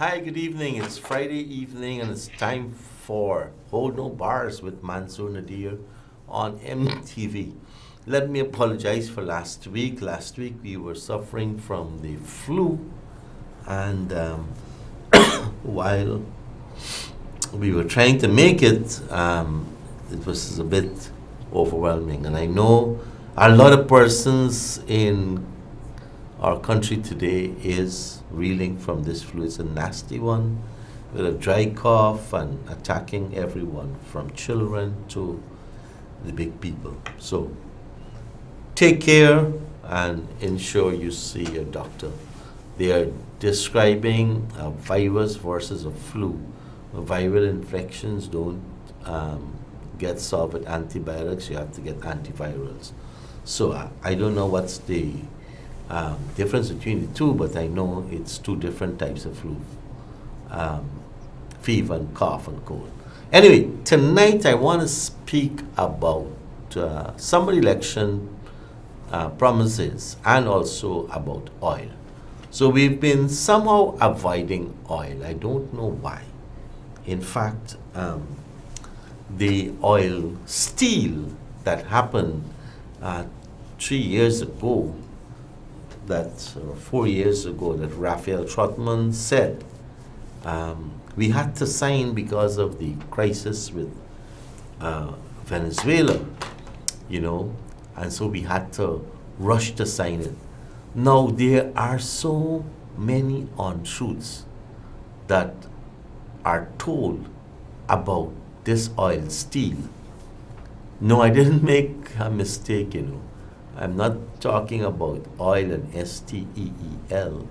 Hi, good evening. It's Friday evening and it's time for Hold No Bars with Manzoor Nadir on MTV. Let me apologize for last week. Last week we were suffering from the flu, and while we were trying to make it, it was a bit overwhelming. And I know a lot of persons in our country today is reeling from this flu. It's a nasty one with a dry cough and attacking everyone from children to the big people. So take care and ensure you see a doctor. They are describing a virus versus a flu. Viral infections don't get solved with antibiotics. You have to get antivirals. So I don't know what's the difference between the two, but I know it's two different types of flu. Fever and cough and cold. Anyway, tonight I want to speak about summer election promises and also about oil. So we've been somehow avoiding oil. I don't know why. In fact, the oil steal that happened 3 years ago, that 4 years ago, that Raphael Trotman said we had to sign because of the crisis with Venezuela, and so we had to rush to sign it. Now, there are so many untruths that are told about this oil steal. No, I didn't make a mistake, I'm not talking about oil and S-T-E-E-L.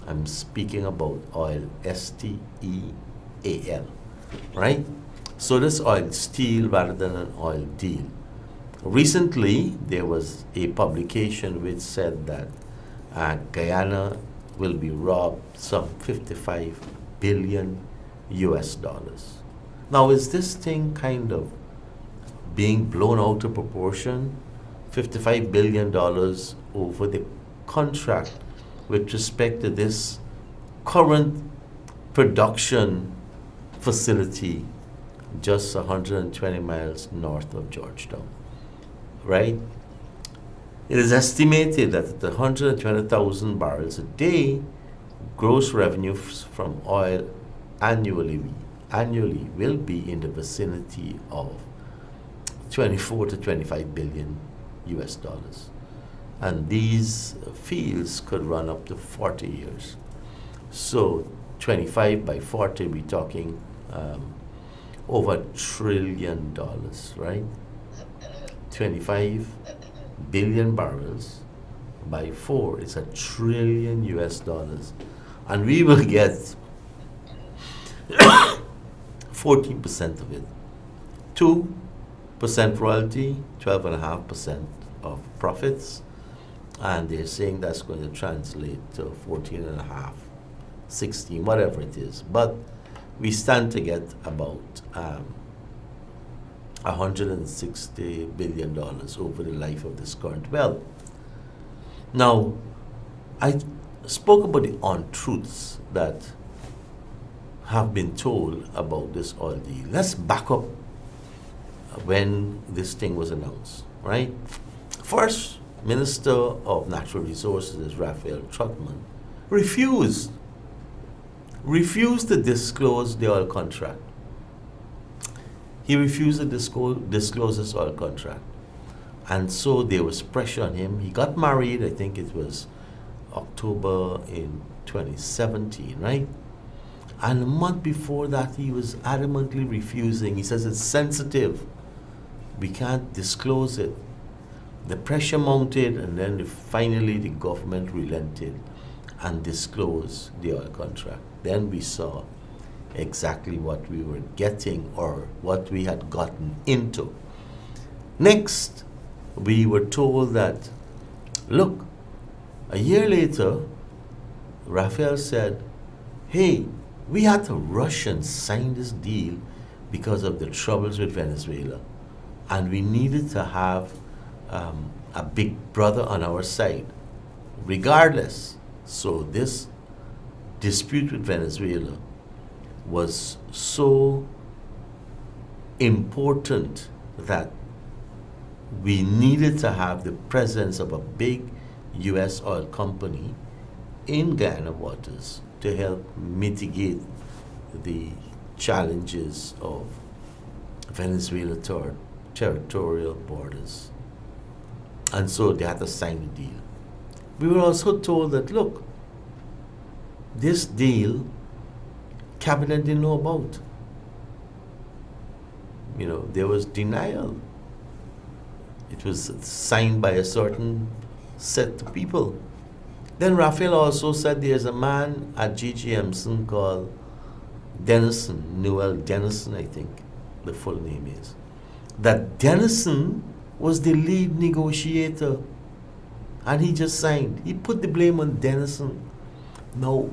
I'm speaking about oil, S-T-E-A-L, right? So this oil steal rather than an oil deal. Recently, there was a publication which said that Guyana will be robbed some 55 billion US dollars. Now, is this thing kind of being blown out of proportion? $55 billion over the contract with respect to this current production facility just 120 miles north of Georgetown, right? It is estimated that at 120,000 barrels a day, gross revenue from oil annually will be in the vicinity of 24 to 25 billion US dollars. And these fields could run up to 40 years. So 25 by 40, we're talking over $1 trillion, right? 25 billion barrels by 4 is $1 trillion US dollars. And we will get 14% of it. 2% royalty, 12.5% of profits, and they're saying that's going to translate to 14.5, 16, whatever it is. But we stand to get about $160 billion over the life of this current well. Now, I spoke about the untruths that have been told about this oil deal. Let's back up when this thing was announced, right? First, Minister of Natural Resources, Raphael Trotman, refused to disclose the oil contract. He refused to disclose his oil contract. And so there was pressure on him. He got married, I think it was October in 2017, right? And a month before that, he was adamantly refusing. He says it's sensitive. We can't disclose it. The pressure mounted, and then finally the government relented and disclosed the oil contract. Then we saw exactly what we were getting or what we had gotten into. Next, we were told that, look, a year later, Raphael said, hey, we had to rush and sign this deal because of the troubles with Venezuela. And we needed to have a big brother on our side, regardless. So this dispute with Venezuela was so important that we needed to have the presence of a big U.S. oil company in Guyana waters to help mitigate the challenges of Venezuela territorial borders. And so they had to sign the deal. We were also told that, look, this deal, cabinet didn't know about. There was denial. It was signed by a certain set of people. Then Raphael also said there's a man at GGMC called Dennison, Noel Dennison, I think the full name is. That Dennison was the lead negotiator. And he just signed. He put the blame on Dennison. Now,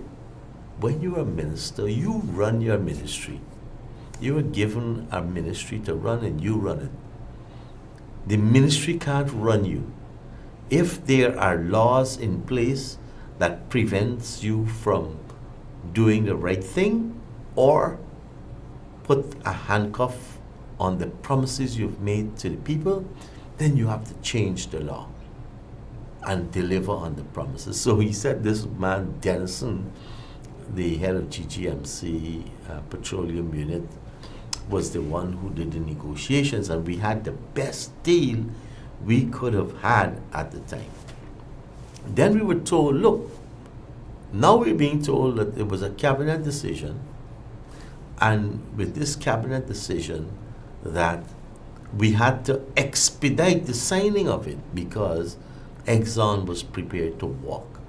when you're a minister, you run your ministry. You are given a ministry to run and you run it. The ministry can't run you. If there are laws in place that prevents you from doing the right thing or put a handcuff on the promises you've made to the people, then you have to change the law and deliver on the promises. So he said this man, Dennison, the head of GGMC Petroleum Unit, was the one who did the negotiations, and we had the best deal we could have had at the time. Then we were told, look, now we're being told that it was a cabinet decision, and with this cabinet decision that we had to expedite the signing of it because Exxon was prepared to walk.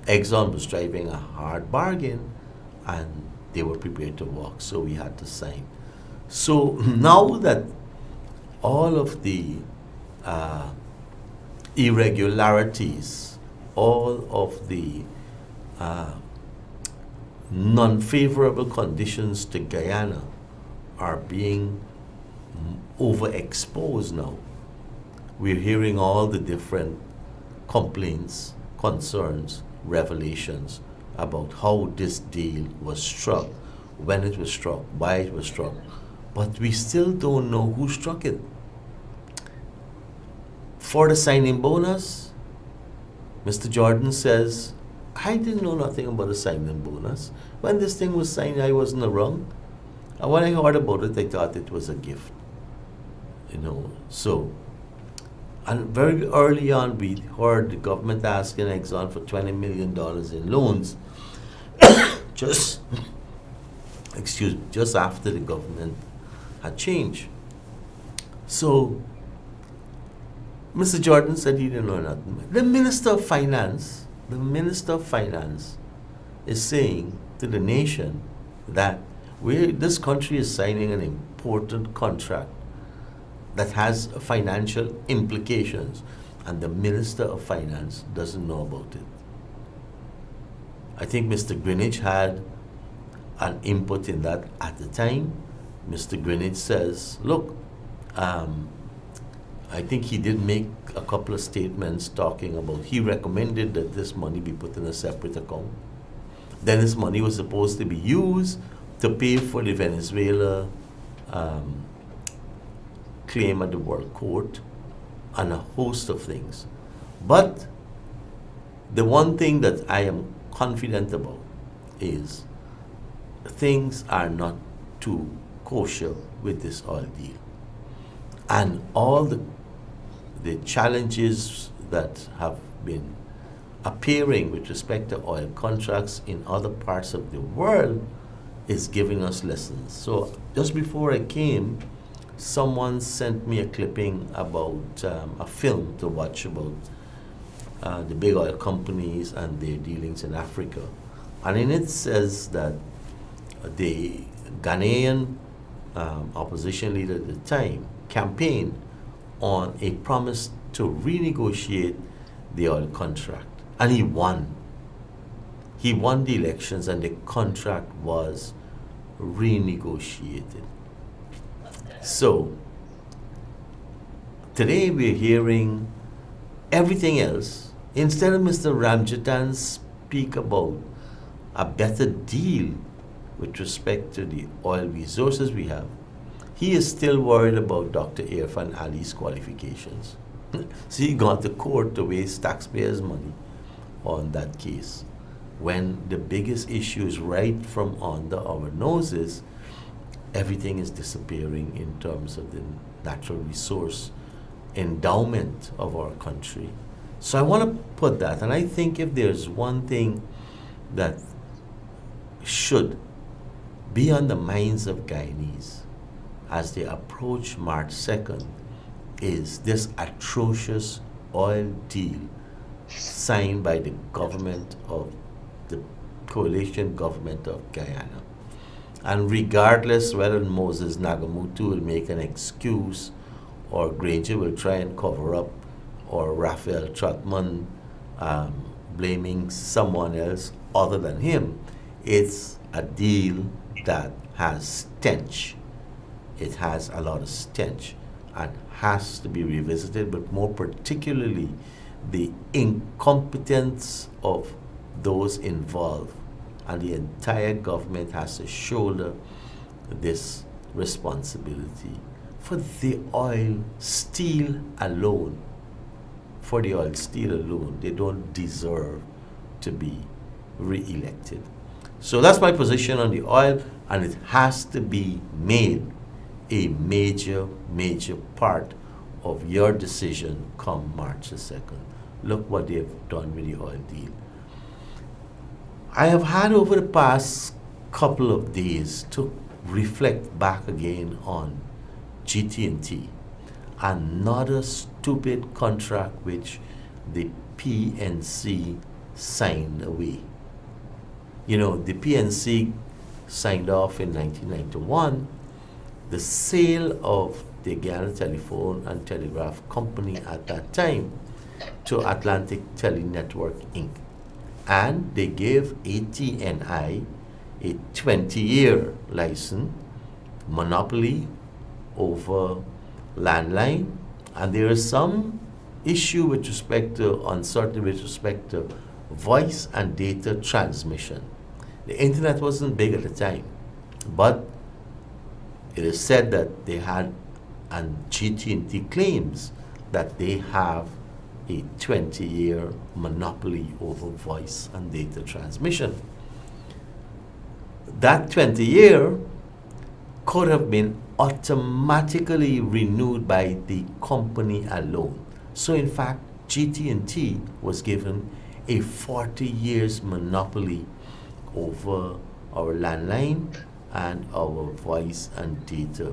Exxon was driving a hard bargain and they were prepared to walk, so we had to sign. So now that all of the irregularities, all of the non-favorable conditions to Guyana are being overexposed now, we're hearing all the different complaints, concerns, revelations about how this deal was struck, when it was struck, why it was struck, but we still don't know who struck it. For the signing bonus, Mr. Jordan says, I didn't know nothing about a signing bonus. When this thing was signed, I wasn't around. And when I heard about it, I thought it was a gift. So, and very early on, we heard the government asking Exxon for $20 million in loans, just after the government had changed. So, Mr. Jordan said he didn't know nothing. The Minister of Finance is saying to the nation that this country is signing an important contract that has financial implications, and the Minister of Finance doesn't know about it. I think Mr. Greenwich had an input in that at the time. Mr. Greenwich says, look, I think he did make a couple of statements talking about, he recommended that this money be put in a separate account. Then this money was supposed to be used to pay for the Venezuela claim at the World Court and a host of things. But the one thing that I am confident about is things are not too kosher with this oil deal. And all the challenges that have been appearing with respect to oil contracts in other parts of the world is giving us lessons. So just before I came, someone sent me a clipping about a film to watch about the big oil companies and their dealings in Africa. And in it says that the Ghanaian opposition leader at the time campaigned on a promise to renegotiate the oil contract. And he won. He won the elections and the contract was renegotiated. So, today we're hearing everything else. Instead of Mr. Ramjatan speak about a better deal with respect to the oil resources we have, he is still worried about Dr. Irfan Ali's qualifications. So he got to court to waste taxpayers' money on that case, when the biggest issue is right from under our noses. Everything is disappearing in terms of the natural resource endowment of our country. So I want to put that, and I think if there's one thing that should be on the minds of Guyanese as they approach March 2nd is this atrocious oil deal signed by the government of the coalition government of Guyana. And regardless whether Moses Nagamutu will make an excuse, or Granger will try and cover up, or Raphael Trotman blaming someone else other than him, it's a deal that has stench. It has a lot of stench and has to be revisited, but more particularly the incompetence of those involved, and the entire government has to shoulder this responsibility for the oil steel alone. For the oil steel alone, they don't deserve to be re-elected. So that's my position on the oil, and it has to be made a major, major part of your decision come March the 2nd. Look what they've done with the oil deal. I have had over the past couple of days to reflect back again on GT&T, another stupid contract which the PNC signed away. You know, the PNC signed off in 1991 the sale of the Guyana Telephone and Telegraph Company at that time to Atlantic Telenetwork Inc. And they gave ATNI a 20-year license, monopoly over landline, and there is some issue with respect to, uncertainty with respect to voice and data transmission. The internet wasn't big at the time, but it is said that they had, and GT&T claims that they have a 20-year monopoly over voice and data transmission. That 20-year could have been automatically renewed by the company alone. So in fact, GT&T was given a 40 years monopoly over our landline and our voice and data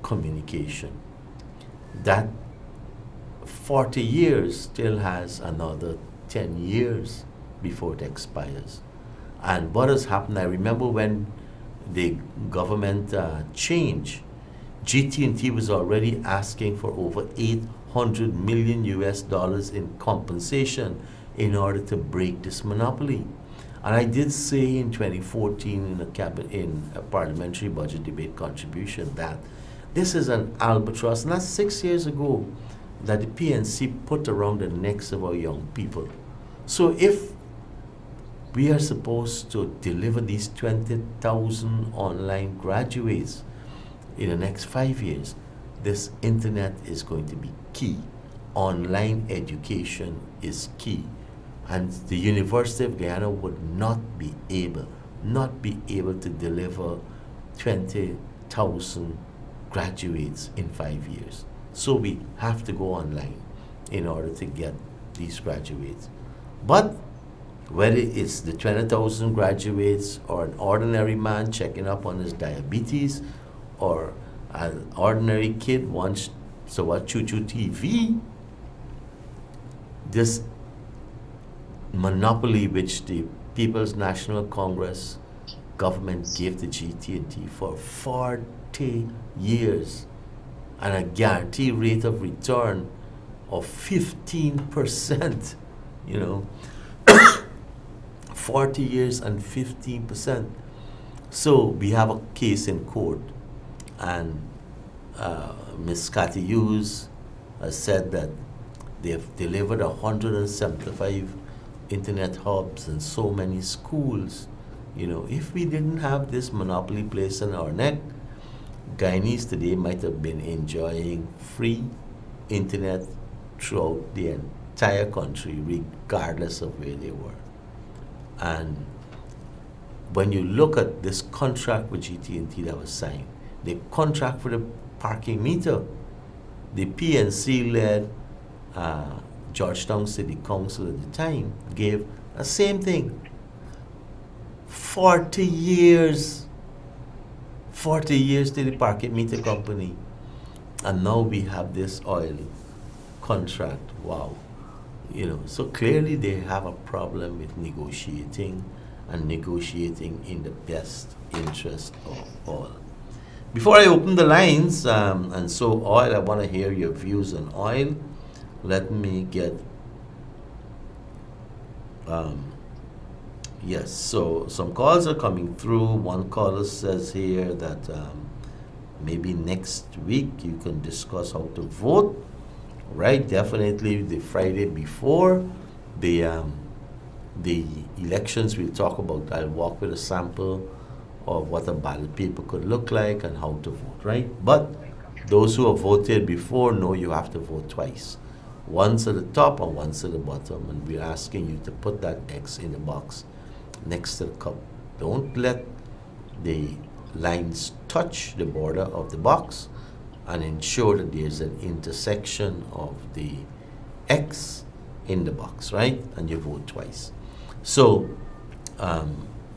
communication. That 40 years still has another 10 years before it expires. And what has happened, I remember when the government changed, GT&T was already asking for over $800 million in compensation in order to break this monopoly. And I did say in 2014 in a parliamentary budget debate contribution that this is an albatross, and that's 6 years ago, that the PNC put around the necks of our young people. So if we are supposed to deliver these 20,000 online graduates in the next 5 years, this internet is going to be key. Online education is key. And the University of Guyana would not be able to deliver 20,000 graduates in 5 years. So we have to go online in order to get these graduates. But whether it's the 20,000 graduates or an ordinary man checking up on his diabetes, or an ordinary kid wants to watch Choo-Choo TV, this monopoly which the People's National Congress government gave to GT&T for 40 years, and a guaranteed rate of return of 15%, 40 years and 15%. So we have a case in court, and Ms. Cathy Hughes has said that they've delivered 175 internet hubs in so many schools, If we didn't have this monopoly placed on our neck, Guyanese today might have been enjoying free internet throughout the entire country, regardless of where they were. And when you look at this contract with GT&T that was signed, the contract for the parking meter, the PNC-led Georgetown City Council at the time gave the same thing. 40 years. 40 years to the parking meter company. And now we have this oil contract. Wow. So clearly they have a problem with negotiating in the best interest of all. Before I open the lines, and so oil, I want to hear your views on oil. Let me get, yes, so some calls are coming through. One caller says here that maybe next week you can discuss how to vote. Right, definitely the Friday before the elections, we'll talk about. I'll walk with a sample of what a ballot paper could look like and how to vote, right? But those who have voted before know you have to vote twice. Once at the top and once at the bottom, and we're asking you to put that X in the box next to the cup. Don't let the lines touch the border of the box, and ensure that there's an intersection of the X in the box, right? And you vote twice. So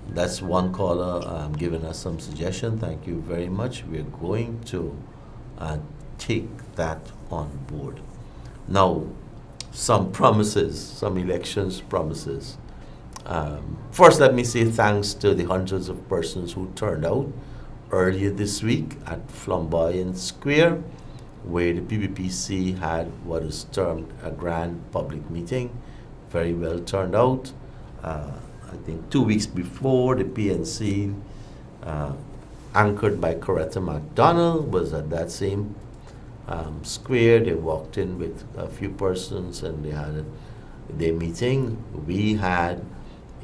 that's one caller giving us some suggestion. Thank you very much. We're going to take that on board. Now, some promises, some elections promises. First, let me say thanks to the hundreds of persons who turned out earlier this week at Flamboyant Square, where the PBPC had what is termed a grand public meeting. Very well turned out. I think 2 weeks before, the PNC, anchored by Coretta McDonald, was at that same square. They walked in with a few persons and they had their meeting. We had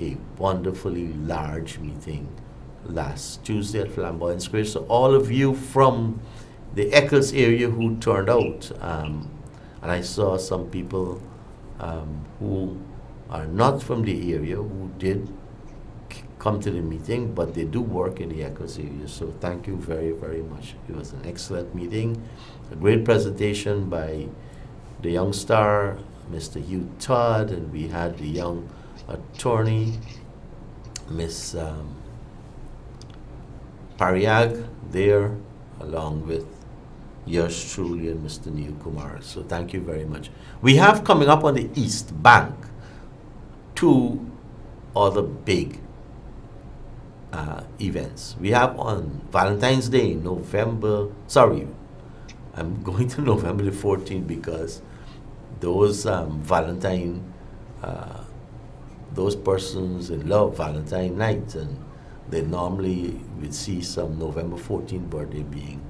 a wonderfully large meeting last Tuesday at Flamboyant Square. So all of you from the Eccles area who turned out, and I saw some people who are not from the area who did come to the meeting, but they do work in the Eccles area. So thank you very, very much. It was an excellent meeting, a great presentation by the young star, Mr. Hugh Todd, and we had the young attorney, Miss Pariag, there, along with yours truly and Mr. Neil Kumar. So thank you very much. We have coming up on the East Bank 2 other big events. We have on Valentine's Day, I'm going to November the 14th because those those persons in love Valentine night, and they normally would see some November 14th birthday being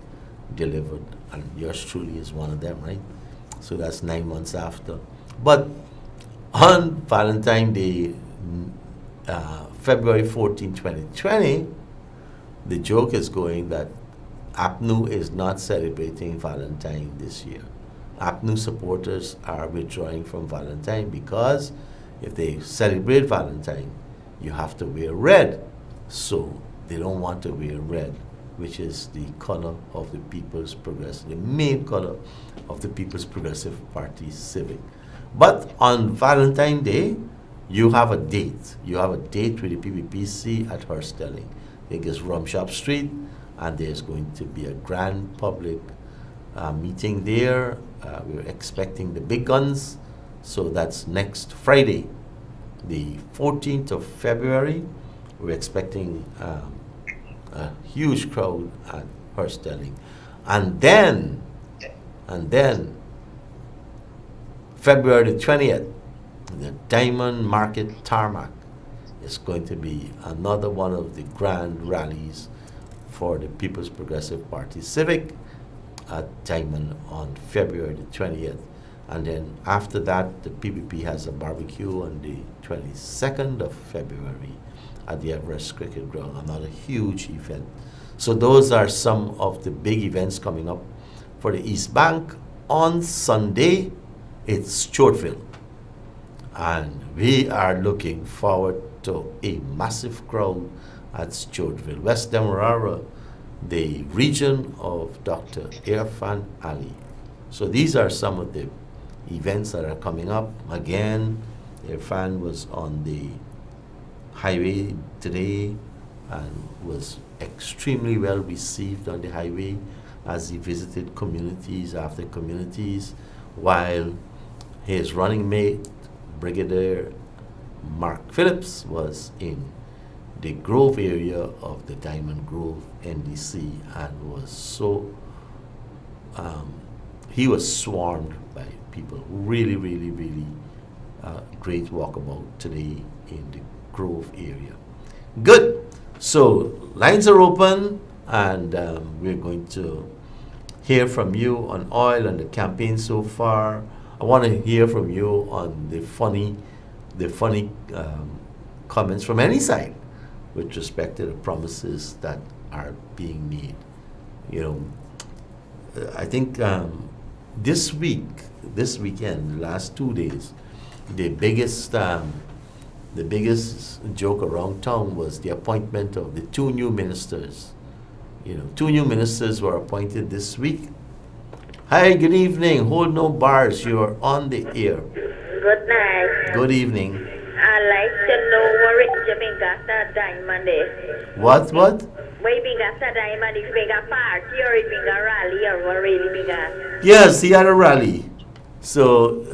delivered, and yours truly is one of them, right? So that's 9 months after. But on Valentine's Day, February 14, 2020, the joke is going that APNU is not celebrating Valentine this year. APNU supporters are withdrawing from Valentine because if they celebrate Valentine, you have to wear red. So they don't want to wear red, which is the color of the People's Progressive, the main color of the People's Progressive Party Civic. But on Valentine's Day, you have a date. You have a date with the PBPC at Hurstelling. I think it's Rumshop Street, and there's going to be a grand public meeting there. We're expecting the big guns. So that's next Friday, the 14th of February. We're expecting a huge crowd at Hurstelling. And then February the 20th, the Diamond Market Tarmac is going to be another one of the grand rallies for the People's Progressive Party Civic at Diamond on February the 20th. And then after that, the PPP has a barbecue on the 22nd of February. at the Everest Cricket Ground. Another huge event. So those are some of the big events coming up for the East Bank. On Sunday, it's Chortville. And we are looking forward to a massive crowd at Chortville. West Demerara, the region of Dr. Irfan Ali. So these are some of the events that are coming up. Again, Irfan was on the highway today and was extremely well received on the highway as he visited communities after communities, while his running mate, Brigadier Mark Phillips, was in the Grove area of the Diamond Grove NDC and was he was swarmed by people. Really, really, really great walkabout today in the Grove area. Good. So lines are open, and we're going to hear from you on oil and the campaign so far. I want to hear from you on the funny comments from any side with respect to the promises that are being made. I think this weekend, the last 2 days, the biggest joke around town was the appointment of the two new ministers. Two new ministers were appointed this week. Hi, good evening. Hold no bars. You are on the air. Good night. Good evening. I'd like to know where Jamaica Diamond is. What? Where Bingasa Diamond, if we got party or if we got rally or what really big. Yes, he had a rally. So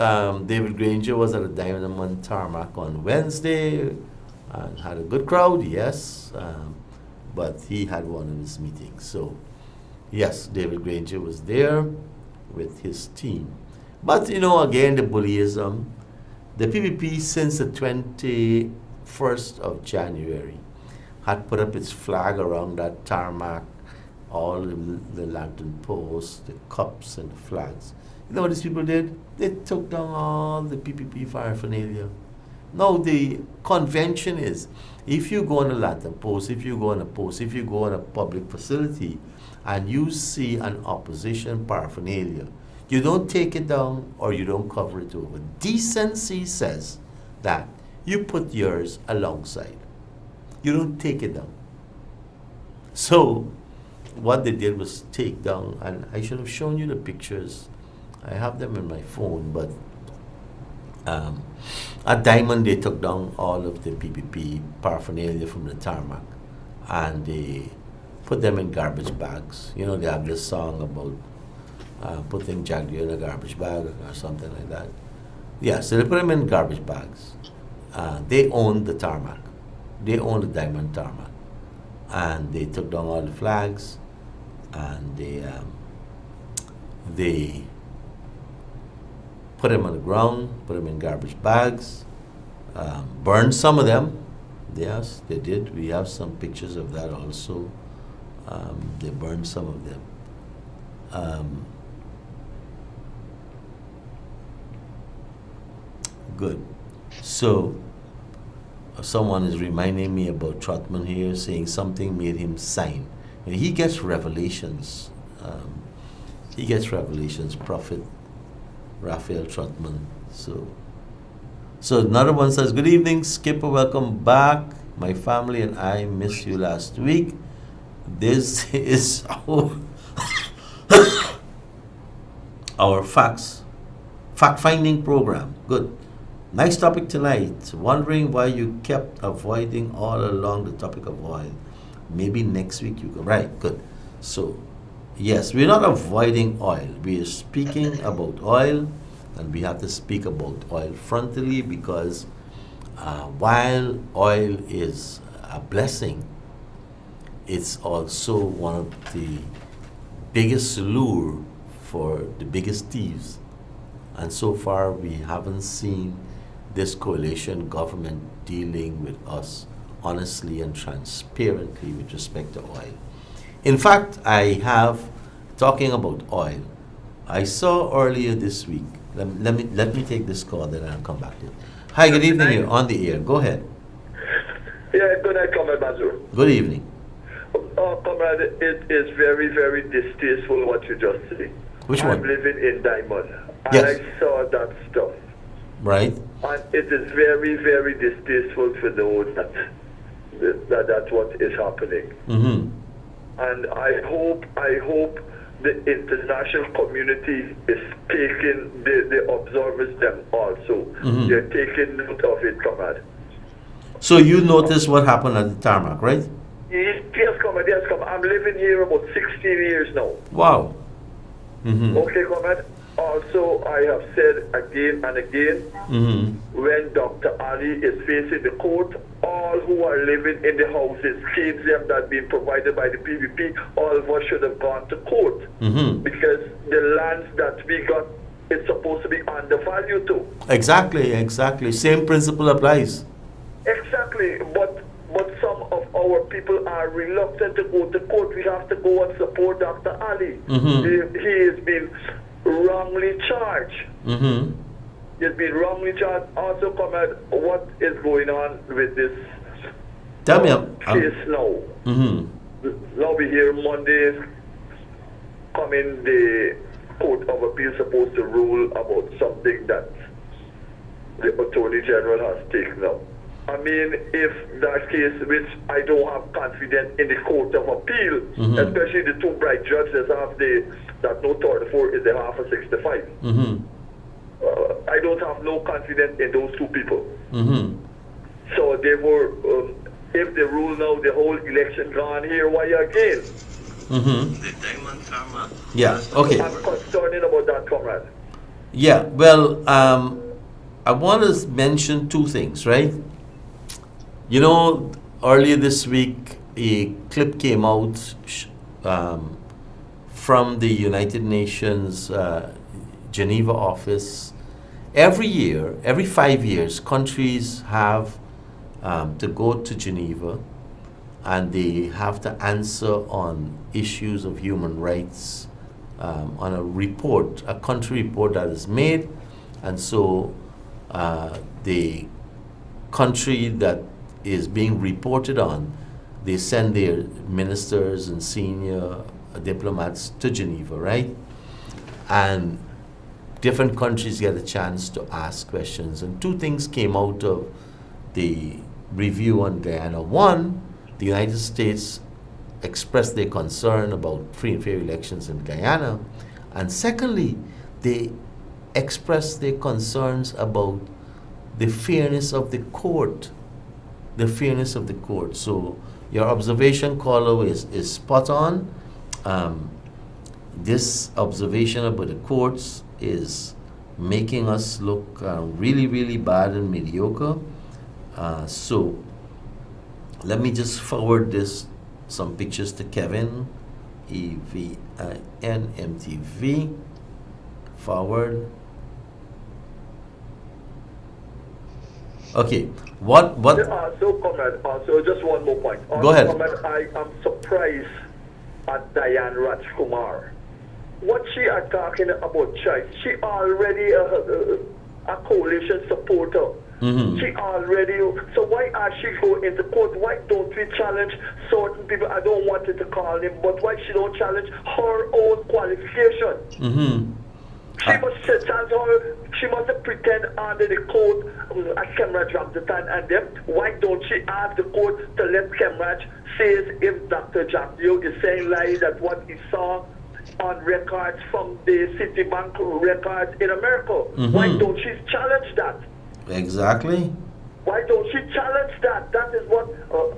David Granger was at the Diamond Tarmac on Wednesday and had a good crowd, yes. But he had one of his meetings. So, yes, David Granger was there with his team. But, again, the bullyism. The PPP, since the 21st of January, had put up its flag around that tarmac, all the lantern posts, the cups, and the flags. You know what these people did? They took down all the PPP paraphernalia. Now, the convention is, if you go on a lantern post, if you go on a post, if you go on a public facility, and you see an opposition paraphernalia, you don't take it down or you don't cover it over. Decency says that you put yours alongside. You don't take it down. So, what they did was take down, and I should have shown you the pictures. I have them in my phone, but at Diamond they took down all of the PPP paraphernalia from the tarmac, and they put them in garbage bags. They have this song about putting jaggery in a garbage bag or something like that. Yeah, so they put them in garbage bags. They owned the tarmac. They owned the Diamond tarmac. And they took down all the flags, and they put them on the ground, put them in garbage bags, burned some of them. Yes, they did. We have some pictures of that also. They burned some of them. Good. So, someone is reminding me about Trotman here, saying something made him sign. He gets revelations. Prophet Raphael Trotman. So another one says, good evening, Skipper, welcome back. My family and I missed you last week. This is our fact-finding program. Good. Nice topic tonight. Wondering why you kept avoiding all along the topic of oil. Maybe next week you go. Right, good. So, yes, we're not avoiding oil. We are speaking about oil, and we have to speak about oil frontally because while oil is a blessing, it's also one of the biggest lure for the biggest thieves. And so far, we haven't seen this coalition government dealing with us honestly and transparently with respect to oil. In fact, talking about oil, I saw earlier this week, let me take this call, then I'll come back to it. Hi, good evening, you're on the air. Go ahead. Yeah, good night, Comrade Manzoor. Good evening. Comrade, it is very, very distasteful what you just said. Which I'm one? living in Diamond, and Yes. I saw that stuff. Right? And it is very, very distasteful for those that's what is happening. Mm-hmm. And I hope the international community is taking the observers them also. Mhm. They're taking note of it, Comrade. So you noticed what happened at the tarmac, right? Yes, Comrade, yes, Comrade. I'm living here about 16 years now. Wow. Mm-hmm. Okay, Comrade. Also, I have said again and again, Mm-hmm. when Dr. Ali is facing the court, all who are living in the houses, kids them that been provided by the PVP, all of us should have gone to court. Mm-hmm. Because the lands that we got is supposed to be undervalued too. Exactly. Same principle applies. Exactly, but some of our people are reluctant to go to court. We have to go and support Dr. Ali. Mhm. He has been wrongly charged. Mm-hmm. He has been wrongly charged. Also, Comrade, what is going on with this Tell me, case now? mm-hmm. Now we hear Monday coming, the Court of Appeal supposed to rule about something that the Attorney General has taken up. I mean, if that case, which I don't have confidence in the Court of Appeal, Mhm. especially the two bright judges have that no 34 is the half of 65. Mm-hmm. I don't have no confidence in those two people. Mm-hmm. So therefore, if they rule now the whole election gone here, why again? Mm-hmm. Yeah, okay. I'm concerned about that, Comrade. Yeah, well, I want to mention two things, right? You know, earlier this week, a clip came out from the United Nations Geneva office. Every year, every 5 years, countries have to go to Geneva and they have to answer on issues of human rights on a report, a country report that is made. And so the country that is being reported on, they send their ministers and senior diplomats to Geneva, right? And different countries get a chance to ask questions. And two things came out of the review on Guyana. One, the United States expressed their concern about free and fair elections in Guyana. And secondly, they expressed their concerns about the fairness of the court. The fairness of the court. So your observation, caller, is spot on. This observation about the courts is making us look really, really bad and mediocre. So let me just forward some pictures to Kevin, EVINMTV, forward. Okay, what? So, Comrade, so just one more point. Go ahead. Comrade, I am surprised at Diane Rajkumar. What she are talking about choice, she already a coalition supporter. Mm-hmm. She already, so why are she going into court? Why don't we challenge certain people? I don't want it to call him, but why she don't challenge her own qualification? Mm-hmm. She must challenge her, she must pretend under the court as Kemraj Ramzatan and them. Why don't she ask the court to let Kemraj say if Dr. Jackio is saying lies that what he saw on records from the Citibank records in America? Mm-hmm. Why don't she challenge that? Exactly. Why don't she challenge that? That is what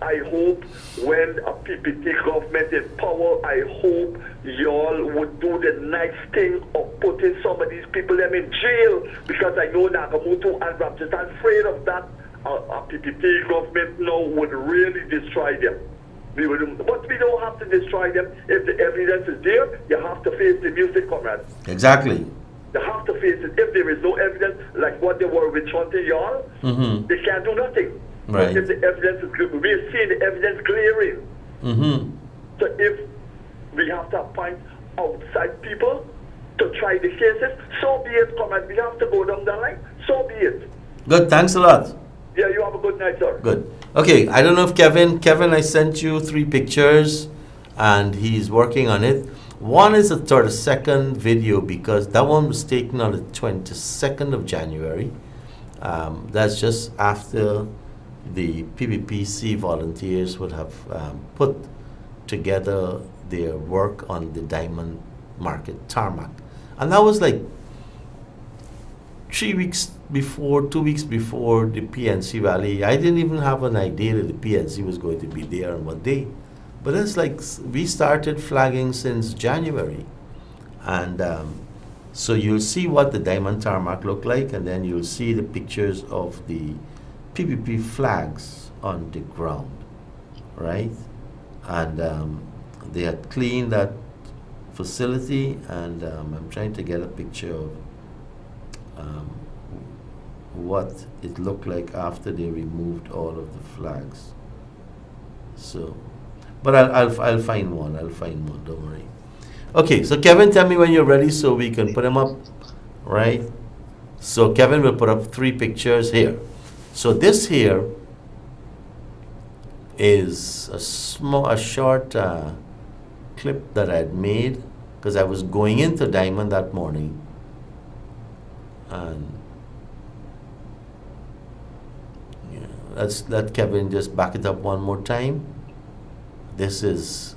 I hope when a PPT government is power, I hope y'all would do the nice thing of putting some of these people them in jail, because I know Nagamutu and Ramses are afraid of that. A PPT government now would really destroy them. But we don't have to destroy them. If the evidence is there, you have to face the music, comrade. Exactly. You have to face it. If there is no evidence, like what they were with Chante y'all, Mm-hmm. they can't do nothing. Right. But if the evidence is good, we're seeing the evidence glaring. Mm-hmm. So if we have to appoint outside people to try the cases, so be it, comrade. We have to go down the line, so be it. Good. Thanks a lot. Yeah, you have a good night, sir. Good. Okay, I don't know if Kevin, I sent you 3 pictures and he's working on it. One is a 32nd video because that one was taken on the 22nd of January. That's just after the PPPC volunteers would have put together their work on the diamond market tarmac. And that was like 2 weeks before the PNC rally. I didn't even have an idea that the PNC was going to be there on what day. But it's like we started flagging since January. And so you'll see what the diamond tarmac look like, and then you'll see the pictures of the PPP flags on the ground, right? And they had cleaned that facility, and I'm trying to get a picture of what it looked like after they removed all of the flags. So, but I'll find one. I'll find one. Don't worry. Okay, so Kevin, tell me when you're ready so we can put them up, right? So Kevin will put up 3 pictures here. So this here is a short clip that I had made because I was going into Diamond that morning, and let Kevin just back it up one more time. These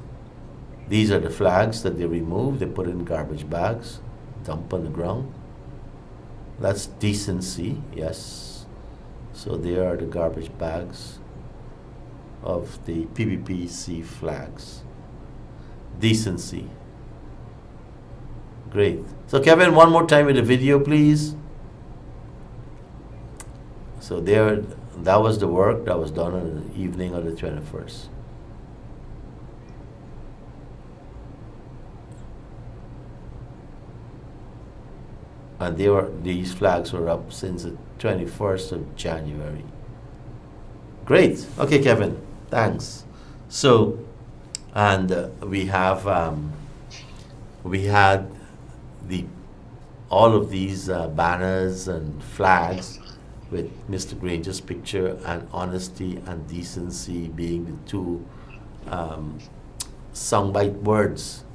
are the flags that they removed. They put in garbage bags, dump on the ground. That's decency, yes. So there are the garbage bags of the PPPC flags. Decency. Great. So Kevin, one more time with the video, please. So there, that was the work that was done on the evening of the 21st. And these flags were up since the 21st of January. Great. Okay, Kevin. Thanks. So, and we had all of these banners and flags with Mr. Granger's picture, and honesty and decency being the 2 soundbite words.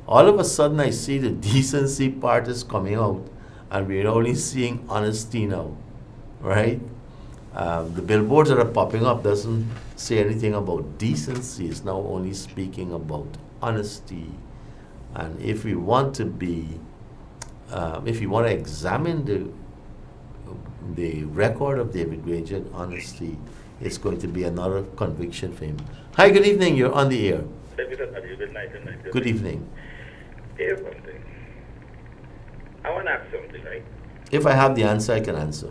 All of a sudden, I see the decency part is coming out, and we're only seeing honesty now, right? The billboards that are popping up doesn't say anything about decency. It's now only speaking about honesty. And if we want to examine the record of David Granger in honesty, it's going to be another conviction for him. Hi, good evening. You're on the air. Good night. Good evening. Here's something. I want to ask something, right? If I have the answer, I can answer.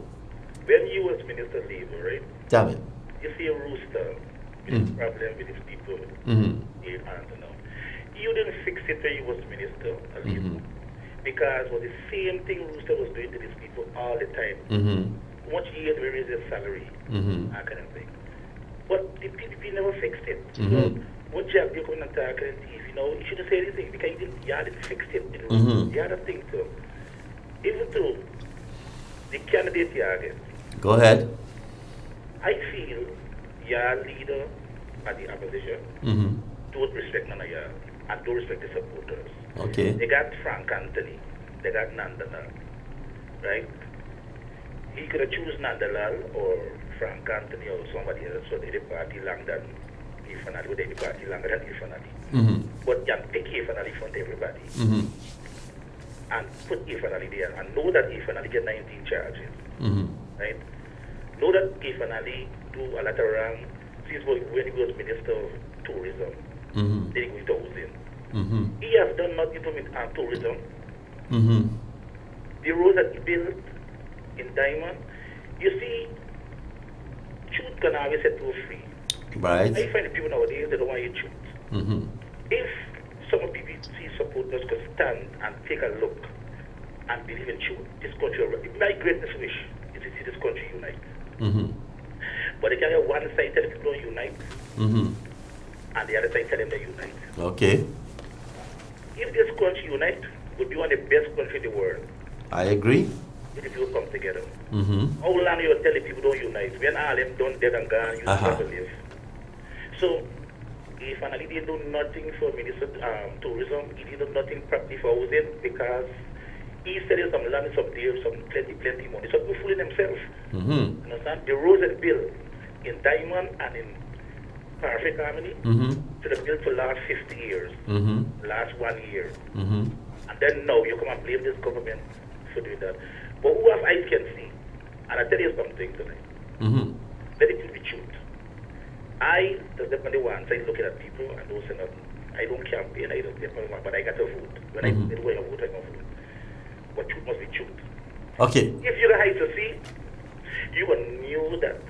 When you was Minister Labor, right? Tell me. You see a rooster with his problem with his people. Mm-hmm. You answer now. You didn't fix it when you was Minister of Labor. Mm-hmm. Because it was the same thing Rooster was doing to these people all the time. Mm-hmm. Much years to raise their salary, Mm-hmm. that kind of thing. But the PPP never fixed it. Mm-hmm. So, what job you come and talk and tease, you shouldn't say anything because you hadn't fixed it. Mm-hmm. The other thing too, even though the candidate you against, Go ahead. I feel your leader at the opposition Mm-hmm. don't respect none of y'all and don't respect the supporters. Okay. They got Frank Anthony, they got Nandalal, right? He could have chosen Nandalal or Frank Anthony or somebody else, so they the party longer than Ifanali, they the party longer than Ifanali. Mm-hmm. But you pick Ifanali from everybody Mm-hmm. and put Ifanali there and know that Ifanali get 19 charges, Mm-hmm. right? Know that Ifanali do a lot of wrong since when he was Minister of Tourism, Mm-hmm. they go into housing. Mm-hmm. He has done nothing for tourism. Mm-hmm. The road that he built in Diamond, you see, truth can always set you free. Right. I find the people nowadays, they don't want you truth. Mm-hmm. If some of people see supporters could stand and take a look and believe in truth, this country, my greatest wish is to see this country unite. Mm-hmm. But they can have one side tell people don't unite, Mm-hmm. and the other side tell them they unite. Okay. If this country unite, would be one of the best countries in the world. I agree. if the people come together. Mm-hmm. How long you tell the people don't unite? When all them done dead and gone, you struggle live. So, if finally they do nothing for minister tourism, he did nothing properly for housing because he selling some land, some deer, some plenty money. So people fooling themselves. Mm-hmm. Understand? The roads are built in Diamond and in Perfect Harmony. Mm-hmm. So they're built for last 50 years, Mm-hmm. last 1 year. Mm-hmm. And then now you come and blame this government for doing that. But who have eyes can see? And I tell you something tonight. Mm-hmm. Let it be truth. I, the definitely one side looking at people and don't say nothing. I don't campaign, I don't definitely want, but I got to vote. When I do I vote, I can vote. But truth must be truth. Okay. If you got eyes to see, you will knew that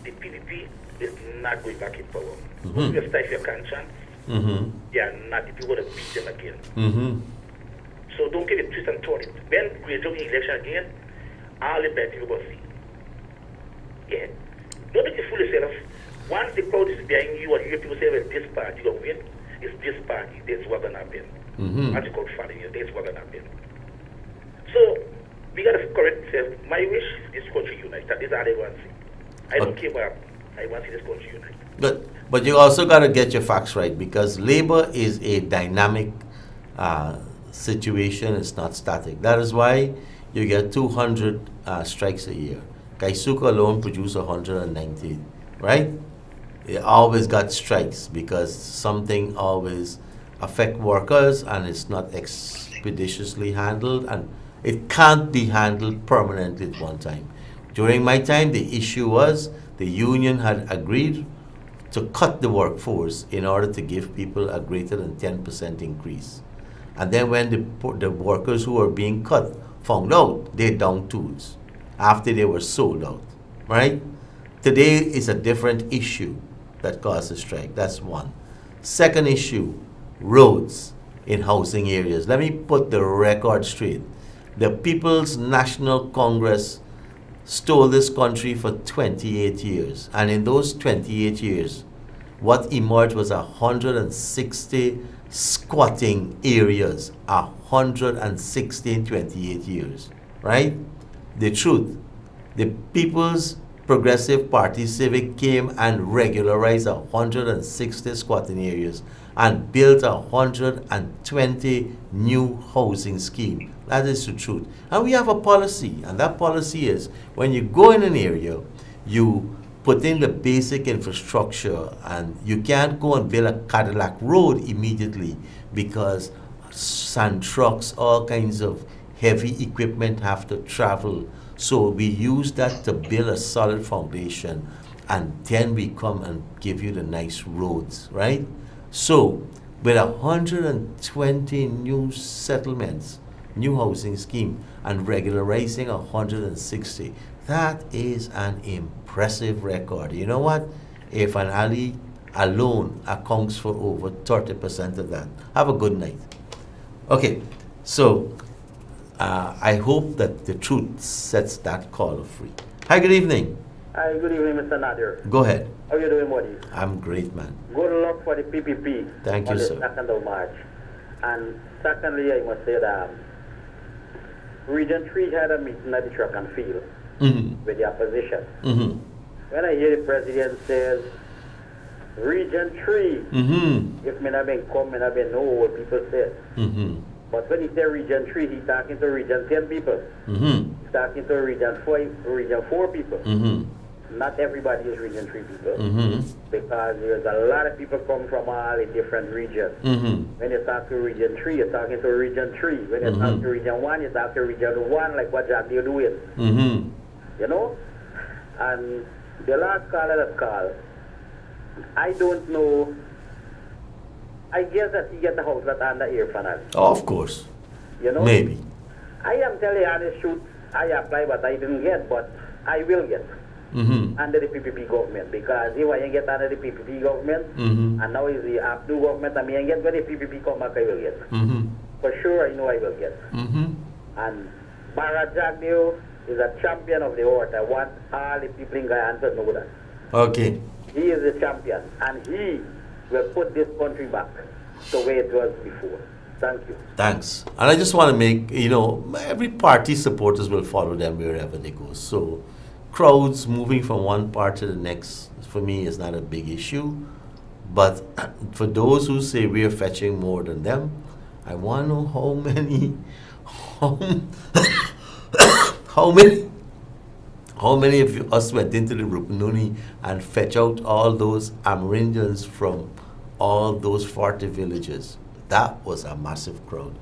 the PDP is not going back in power. Mm-hmm. You stifle your conscience. Mm-hmm. They are not the people that beat them again. Mm-hmm. So don't give it twist and turn it. When we do election again, all the bad people will see. Yeah. Don't make you fool yourself. Once the crowd is behind you and you people say, well, this party will win, it's this party, that's what's going to happen. Mm-hmm. As you call following you, that's what's going to happen. So, we got to correct ourselves. My wish is this country unite. That is all I want to see. I don't care what happens. I want to see this country unite. But you also got to get your facts right because labor is a dynamic situation. It's not static. That is why you get 200 strikes a year. Kaisuka alone produced 190, right? They always got strikes because something always affect workers and it's not expeditiously handled and it can't be handled permanently at one time. During my time, the issue was the union had agreed to cut the workforce in order to give people a greater than 10% increase. And then when the workers who were being cut found out, they down tools after they were sold out, right? Today is a different issue that caused a strike. That's one. Second issue, roads in housing areas. Let me put the record straight. The People's National Congress stole this country for 28 years. And in those 28 years, what emerged was 160 squatting areas. 160 in 28 years, right? The truth, the People's Progressive Party Civic came and regularized 160 squatting areas and built 120 new housing schemes. That is the truth. And we have a policy, and that policy is when you go in an area, you put in the basic infrastructure, and you can't go and build a Cadillac road immediately because sand trucks, all kinds of heavy equipment have to travel. So we use that to build a solid foundation, and then we come and give you the nice roads, right? So with 120 new settlements, new housing scheme, and regularizing 160, that is an impressive record. You know what? If an alley alone accounts for over 30% of that. Have a good night. Okay, so I hope that the truth sets that caller free. Hi, good evening. Hi, good evening, Mr. Nadir. Go ahead. How are you doing, buddy? I'm great, man. Good luck for the PPP. Thank you, on the sir. 2nd of March. And secondly, I must say that Region 3 had a meeting at the track and field with the opposition. When I hear the president says, Region 3, if me not been come, me not been know what people say. But when he say Region 3, he's talking to Region 10 people. He's talking to Region 4 people. Not everybody is Region 3 people. Because there's a lot of people come from all the different regions. When you talk to Region 3, you're talking to Region 3. When you talk to Region 1, you talk to Region 1, like what Jack they're doing. You know? And the last caller that called, I don't know. I guess that he get the house that under ear funnel. Of course. You know? Maybe. I am telling you honest truth. I apply, but I didn't get, but I will get under the PPP government. Because if I get under the PPP government, and now is the Abdu government, I mean, get when the PPP come back, I will get. For sure, I know I will get. And Barra Jagdeo is a champion of the horse. I want all the people in Guyana to know that. Okay. He is the champion, and he will put this country back the way it was before. Thank you. Thanks. And I just want to make, every party supporters will follow them wherever they go. So crowds moving from one part to the next, for me, is not a big issue. But for those who say we are fetching more than them, I want to know how many, how many of us went into the Rupununi and fetch out all those Amerindians from all those 40 villages. That was a massive crowd.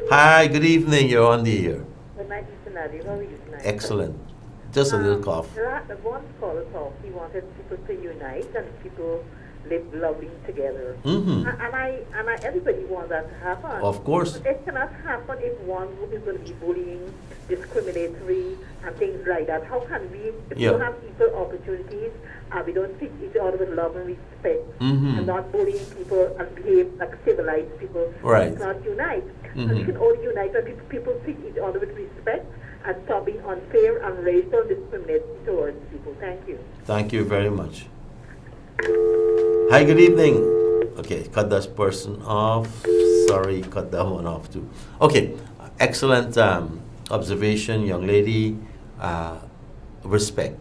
Hi, good evening. You're on the air. Good night, Mr. Nadir. How are you tonight? Excellent. Just a little cough. One caller talk. He wanted people to unite and people live loving together. Mm-hmm. And everybody wants that to happen. Of course. But it cannot happen if one is going to be bullying, discriminatory, and things like that. How can we, if we don't have equal opportunities, and we don't treat each other with love and respect, and not bullying people and behave like civilized people, right, we can't unite. And we can only unite when people treat each other with respect and stop being unfair and racial discrimination towards people. Thank you. Thank you very much. Hi, good evening. Okay, cut that person off. Sorry, cut that one off too. Okay, excellent observation, young lady. Respect.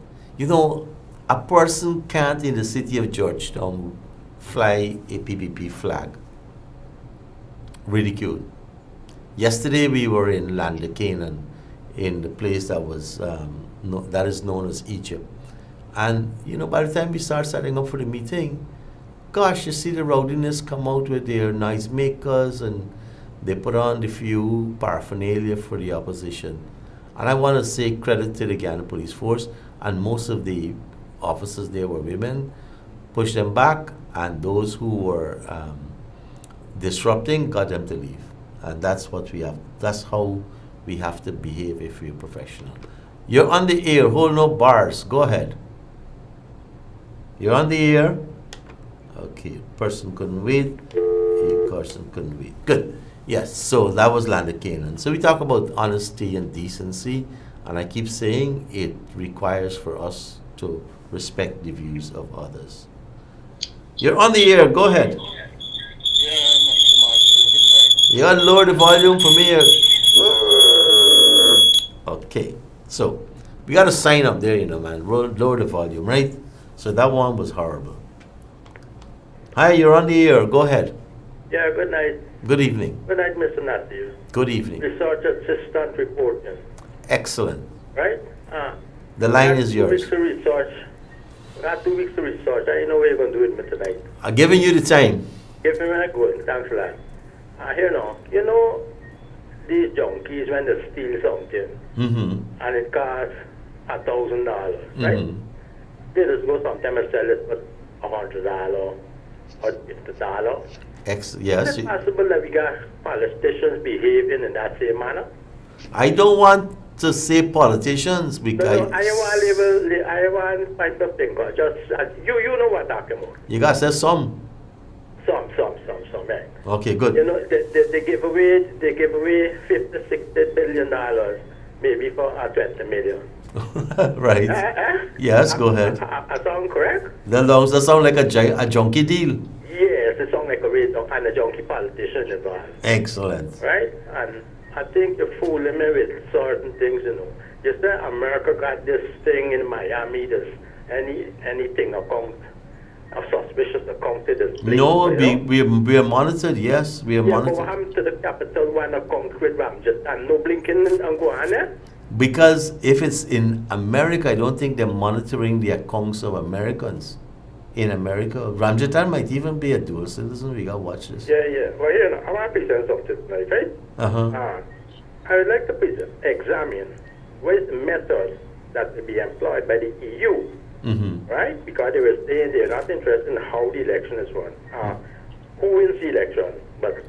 A person can't in the city of Georgetown fly a PPP flag. Ridiculed. Yesterday we were in Land of Canaan, in the place that was that is known as Egypt. And by the time we start setting up for the meeting, gosh, you see the rowdiness come out with their noise makers, and they put on the few paraphernalia for the opposition. And I want to say credit to the Ghana Police Force, and most of the officers there were women. Push them back, and those who were disrupting got them to leave. And that's what we have. That's how we have to behave if we're professional. You're on the air. Hold no bars. Go ahead. You're on the air. Okay. Person couldn't wait. A person couldn't wait. Good. Yes. So that was Land of Canaan. So we talk about honesty and decency, and I keep saying it requires for us to respect the views of others. You're on the air. Go ahead. You gotta lower the volume for me. Okay, so we got a sign up there, man. Lower the volume, right? So that one was horrible. Hi, you're on the air. Go ahead. Yeah, good night. Good evening. Good night, Mr. Nadir. Good evening. Research assistant reporting. Excellent. Right? The line is yours. 2 weeks to research. We got 2 weeks to research. I know what you're going to do with me tonight. I'm giving you the time. Give me when I go in. Thanks a lot. Here now. These junkies, when they steal something, and it costs $1,000, right? They just go sometimes and sell it for $100 or $50. Yes. Is it possible that we got politicians behaving in that same manner? I don't want to say politicians because No, I want to find something. Just you know what I'm talking about. you got to say some. Some, right? Okay, good. They give away $50-60 billion, maybe for 20 million. Right. Yes, go ahead. I sound correct? That sounds like a junkie deal. Yes, it sounds like a real and a junkie politician involved. Excellent. Right? And I think you're fooling me with certain things, You say America got this thing in Miami, there's anything account of suspicious account to this place. No, we are monitored, yes, we are monitored. But what happened to the Capital One account with Ramjet and no blinking and go on there? Because if it's in America, I don't think they're monitoring the accounts of Americans in America. Ramjatan might even be a dual citizen. We got to watch this. Yeah. Well, I want to present something tonight, right? I would like to examine what is the method that will be employed by the EU, right? Because they were saying they're not interested in how the election is run. Who wins the election, but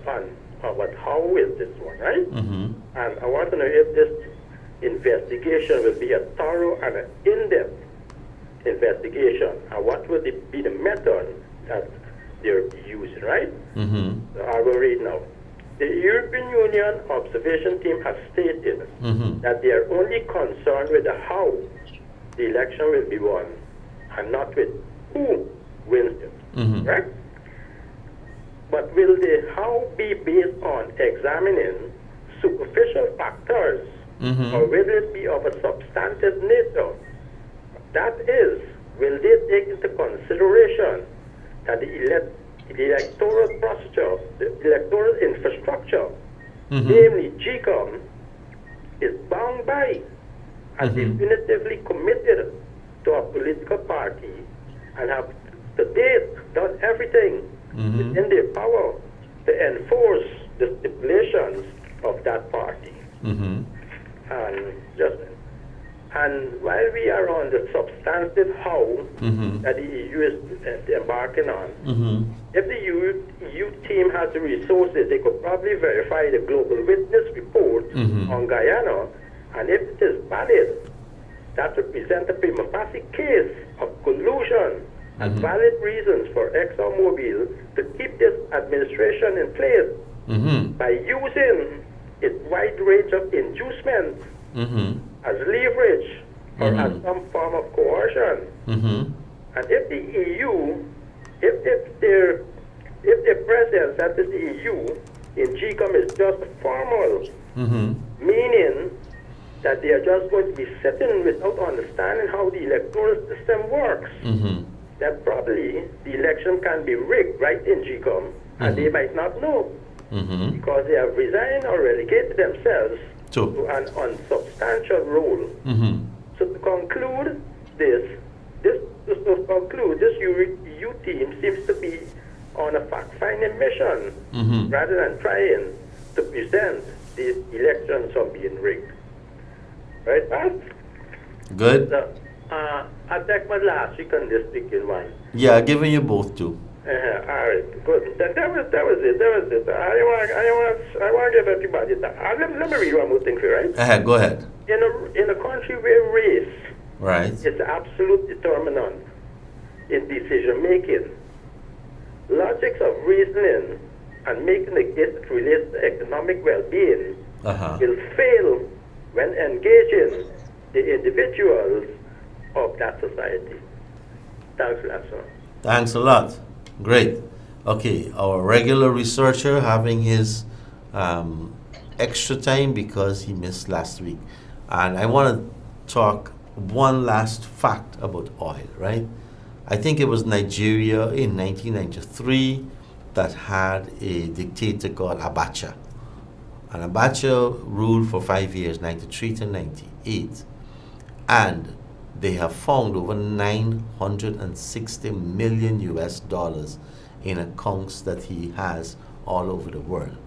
how is this one, right? And I want to know if this investigation will be a thorough and an in-depth investigation, and what will be the method that they're using, right? So I will read now. The European Union observation team has stated that they are only concerned with the how the election will be won, and not with who wins it, right? but will the how be based on examining superficial factors, or will it be of a substantive nature? That is, will they take into consideration that the electoral procedure, the electoral infrastructure, namely GCOM, is bound by and definitively committed to a political party and have to date done everything within their power to enforce the stipulations of that party. And while we are on the substantive how that the EU is embarking on, if the EU team has the resources, they could probably verify the Global Witness report on Guyana, and if it is valid, that would present a prima facie case of collusion and valid reasons for ExxonMobil to keep this administration in place by using its wide range of inducements as leverage or as some form of coercion. And if the EU, if their presence, that is the EU, in GCOM is just formal, meaning that they are just going to be sitting without understanding how the electoral system works, then probably the election can be rigged right in GCOM, and they might not know because they have resigned or relegated themselves to an unsubstantial role. So to conclude this EU team seems to be on a fact-finding mission rather than trying to present these elections from being rigged. Right, Pat? Good. So, I take my last week on this speaking one. Yeah, giving you both too. All right, good. That was it. I want to give everybody that. Let me read one more thing for you, right? Go ahead. In a country where race is the absolute determinant in decision making, logics of reasoning and making a case that relates to economic well-being will fail when engaging the individuals of that society. Thanks a lot, sir. Thanks a lot. Great. Okay, our regular researcher having his extra time because he missed last week. And I want to talk one last fact about oil, right? I think it was Nigeria in 1993 that had a dictator called Abacha. And Abacha ruled for 5 years, 93 to 98. And they have found over 960 million US dollars in accounts that he has all over the world.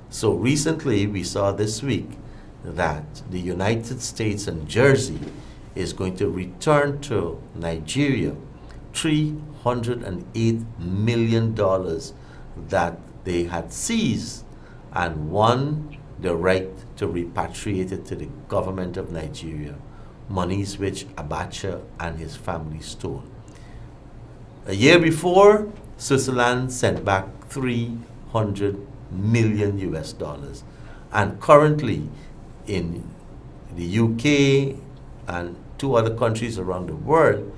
So recently, we saw this week that the United States and Jersey is going to return to Nigeria $308 million that they had seized and won the right to repatriate it to the government of Nigeria, monies which Abacha and his family stole. A year before, Switzerland sent back 300 million US dollars. And currently in the UK and 2 other countries around the world,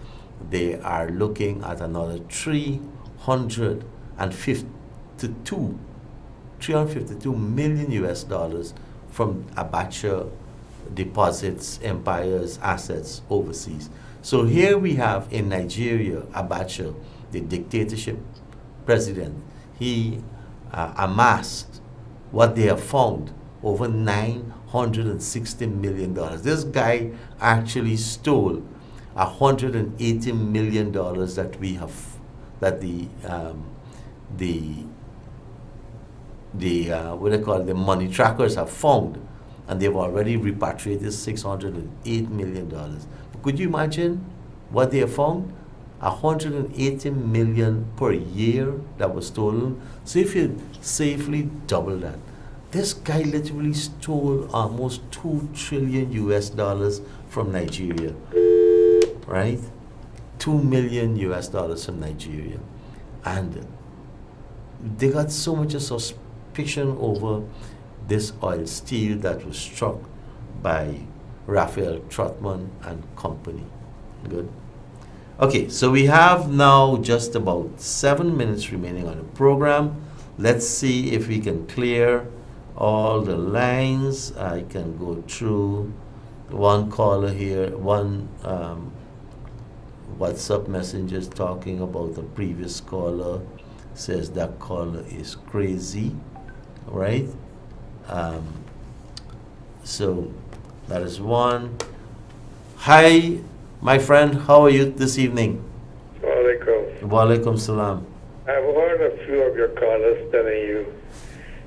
they are looking at another 352 million US dollars from Abacha deposits, empires, assets overseas. So here we have in Nigeria, Abacha, the dictatorship president, he amassed what they have found, over $960 million. This guy actually stole $180 million that we have, that the the money trackers have found, and they've already repatriated $608 million. But could you imagine what they have found? 180 million per year that was stolen. So if you safely double that, this guy literally stole almost 2 trillion US dollars from Nigeria, right? 2 million US dollars from Nigeria. And they got so much suspicion over this oil steal that was struck by Raphael Trotman and company. Good. Okay, so we have now just about 7 minutes remaining on the program. let's see if we can clear all the lines. I can go through one caller here, one WhatsApp messengers talking about the previous caller, says that caller is crazy, right? So that is one. Hi, my friend, how are you this evening? Walaikum. Walaikum salam. I've heard a few of your callers telling you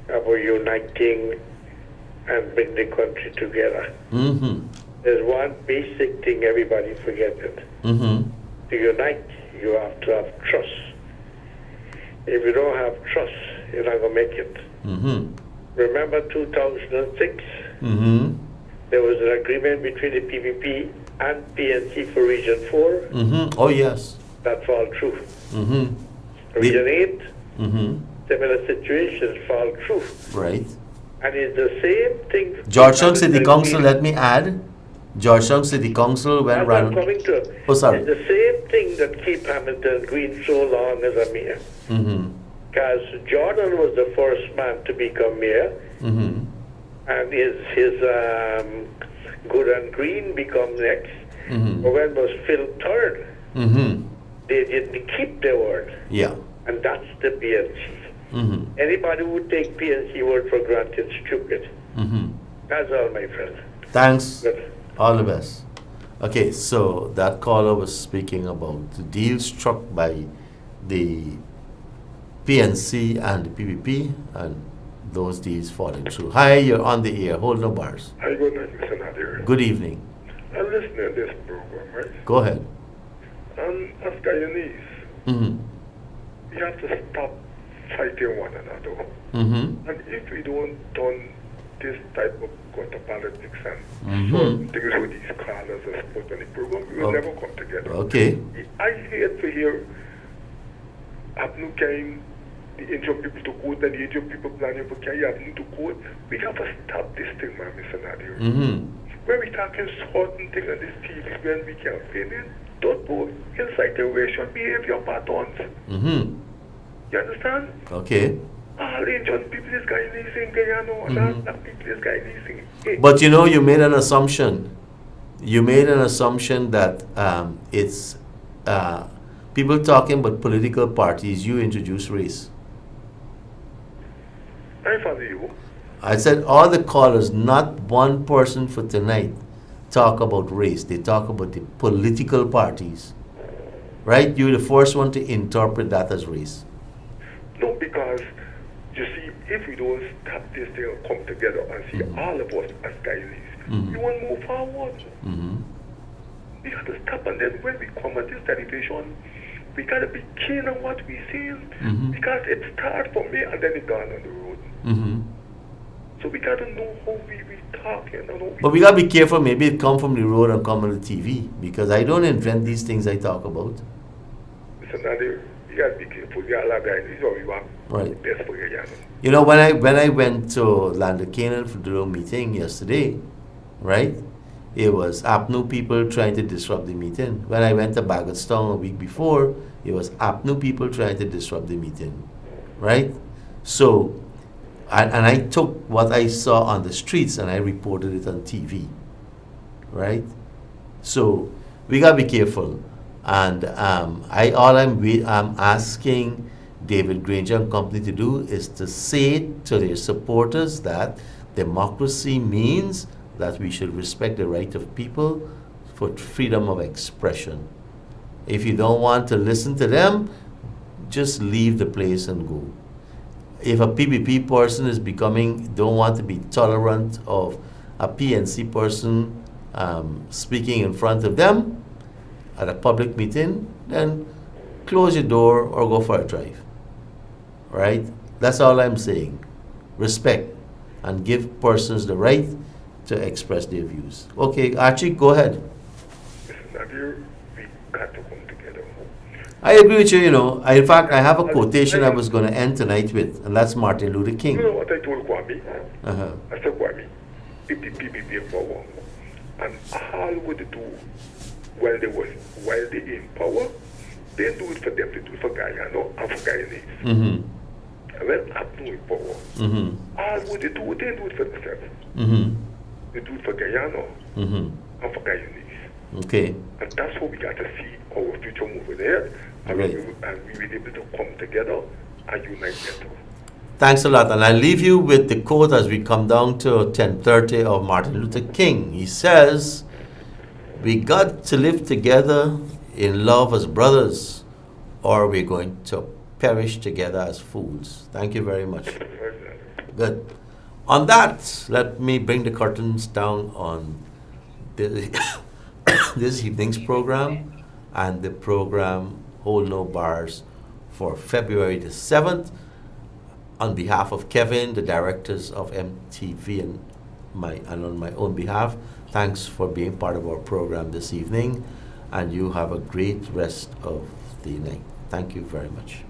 about uniting and bring the country together. Mm-hmm. There's one basic thing everybody forgets it. Mm-hmm. To unite, you have to have trust. If you don't have trust, you're not going to make it. Mm-hmm. Remember 2006? Mm-hmm. There was an agreement between the PPP and PNC for Region 4. Mm-hmm. Oh, yes. That fall through. Mm-hmm. Region 8, Mm-hmm. similar situations fall through. Right. And it's the same thing. Georgetown City Council, let me add. Georgetown City Council when I'm ran. coming to it. Oh, sorry. It's the same thing that keep Hamilton Green so long as a mayor. Mm-hmm. Because Jordan was the first man to become mayor, Mm-hmm. and his Good and Green become next. Mm-hmm. But when was Phil third, Mm-hmm. they didn't keep their word. Yeah. And that's the PNC. Mm-hmm. Anybody who take PNC word for granted is stupid. Mm-hmm. That's all, my friend. Thanks. Good. All the best. Okay, so that caller was speaking about the deal struck by the PNC and the PPP and those deals falling through. Hi, you're on the air. Hold no bars. Hi, good night, Mr. Nadir. Good evening. I'm listening to this program, right? Go ahead. As Guyanese, Mm-hmm. we have to stop fighting one another. Mm-hmm. And if we don't turn this type of gutter politics and Mhm. things with these callers and support on the program, we will Okay. never come together. Okay. I hate to hear Abnu carrying the Indian people to court and the Indian people planning for carry Abnu to court. We have to stop this thing, man, Mr. Nadir. Mm-hmm. When we talking certain things on this TV, when we campaigning, don't go inside the racial behavior patterns. Mm-hmm. You understand? Okay. All Indian people is Guyanese in Guyana, and all black people is Guyanese in. But you know, you made an assumption. You made an assumption that it's people talking about political parties. You introduce race. I follow you. I said all the callers, not one person for tonight, talk about race. They talk about the political parties. Right? You're the first one to interpret that as race. No, because you see, if we don't stop this thing and come together and see all of us as Guyanese, we won't move forward. Mm-hmm. We have to stop, and then when we come on this television, we gotta be keen on what we see, because it starts from me and then it gone on the road. Mm-hmm. So we gotta know how we talking and how we. But we gotta be careful. Maybe it come from the road and come on the TV, because I don't invent these things I talk about. So now you gotta be careful. You gotta guys. This is what we want. Right. Best for you, You know, when I went to Land of Canaan for the little meeting yesterday, right? It was APNU people trying to disrupt the meeting. When I went to Bagotstown a week before, it was APNU people trying to disrupt the meeting, right? So, and I took what I saw on the streets and I reported it on TV, right? So we gotta be careful. And I'm asking David Granger and company to do is to say to their supporters that democracy means that we should respect the right of people for freedom of expression. If you don't want to listen to them, just leave the place and go. If a PPP person is don't want to be tolerant of a PNC person speaking in front of them at a public meeting, then close your door or go for a drive. Right? That's all I'm saying. Respect and give persons the right to express their views. Okay, Archie, go ahead. Mr. Nadir, we got to come together. I agree with you, in fact, I have a quotation I was going to end tonight with, and that's Martin Luther King. You know what I told Kwame? Uh-huh. I said, Kwame, if the PPP in power, and all would do while they in power, they do it for them, they do it for Guyana and for Guyanese. Mm-hmm. When Abnu in power, all what they do it for themselves. They do it for Guyana and for Guyanese. Okay. And that's what we got to see our future moving ahead. And Right. we will be able to come together and unite better. Thanks a lot. And I leave you with the quote as we come down to 10:30 of Martin Luther King. He says, "We got to live together in love as brothers, or we're going to perish together as fools." Thank you very much. Good. On that, let me bring the curtains down on this evening's program and the program Hold No Bars for February the 7th. On behalf of Kevin, the directors of MTV, and on my own behalf, thanks for being part of our program this evening, and you have a great rest of the night. Thank you very much.